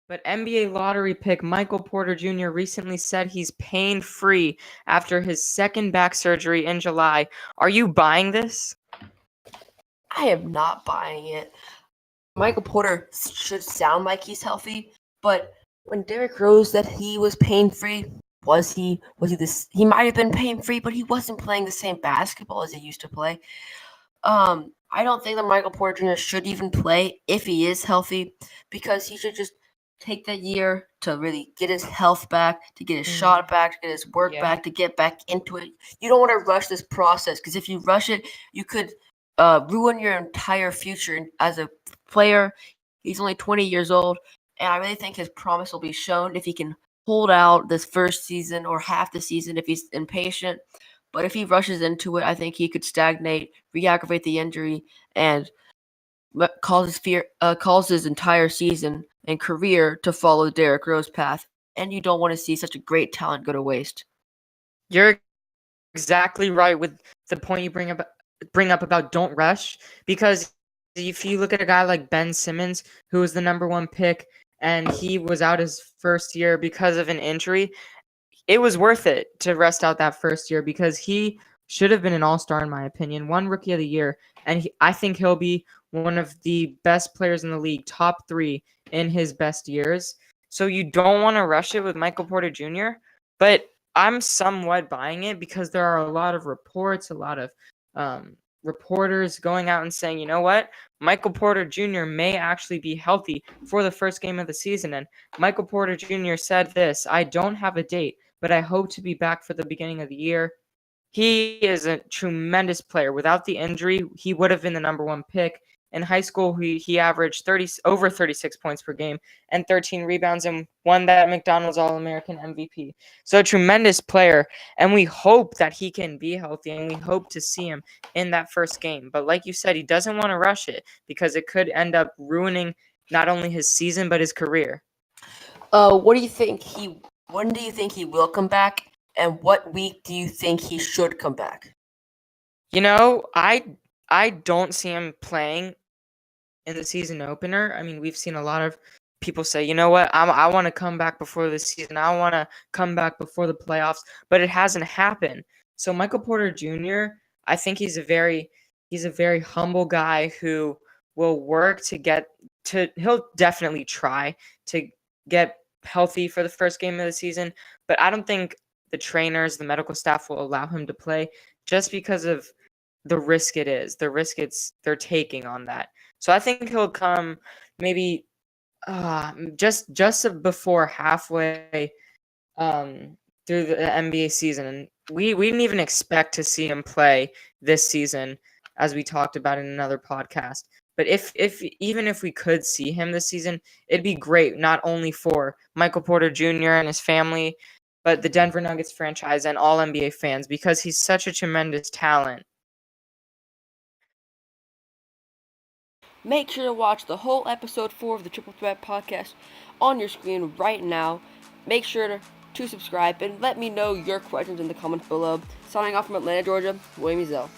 But NBA lottery pick Michael Porter Jr. recently said he's pain-free after his second back surgery in July. Are you buying this? I am not buying it. Michael Porter should sound like he's healthy, but when Derrick Rose said he was pain-free, was he this? He might have been pain-free, but he wasn't playing the same basketball as he used to play. I don't think that Michael Porter Jr. should even play if he is healthy, because he should just take that year to really get his health back, to get his shot back, to get his work back, to get back into it. You don't want to rush this process, because if you rush it, you could ruin your entire future as a player. He's only 20 years old, and I really think his promise will be shown if he can hold out this first season or half the season if he's impatient. But if he rushes into it, I think he could stagnate, re-aggravate the injury, and cause his entire season and career to follow Derrick Rose's path. And you don't want to see such a great talent go to waste. You're exactly right with the point you bring up about don't rush, because if you look at a guy like Ben Simmons, who was the number one pick, and he was out his first year because of an injury, it was worth it to rest out that first year because he should have been an all-star in my opinion, one Rookie of the Year, and I think he'll be one of the best players in the league, top 3 in his best years. So you don't want to rush it with Michael Porter Jr., but I'm somewhat buying it because there are a lot of reports, a lot of reporters going out and saying, you know what, Michael Porter Jr. may actually be healthy for the first game of the season. And Michael Porter Jr. said this: I don't have a date, but I hope to be back for the beginning of the year. He is a tremendous player. Without the injury, he would have been the number one pick. In high school, he averaged over 36 points per game and 13 rebounds and won that McDonald's All-American MVP. So a tremendous player, and we hope that he can be healthy, and we hope to see him in that first game. But like you said, he doesn't want to rush it because it could end up ruining not only his season but his career. When do you think he will come back, and what week do you think he should come back? You know, I don't see him playing in the season opener. I mean, we've seen a lot of people say, you know what, I want to come back before the season. I want to come back before the playoffs, but it hasn't happened. So Michael Porter Jr., I think he's a very humble guy who will work he'll definitely try to get healthy for the first game of the season, but I don't think the trainers, the medical staff will allow him to play just because of the risk they're taking on that. So I think he'll come maybe just before halfway through the NBA season. And we didn't even expect to see him play this season, as we talked about in another podcast. But even if we could see him this season, it'd be great not only for Michael Porter Jr. and his family, but the Denver Nuggets franchise and all NBA fans, because he's such a tremendous talent. Make sure to watch the whole episode 4 of the Triple Threat podcast on your screen right now. Make sure to subscribe and let me know your questions in the comments below. Signing off from Atlanta, Georgia, William Ezell.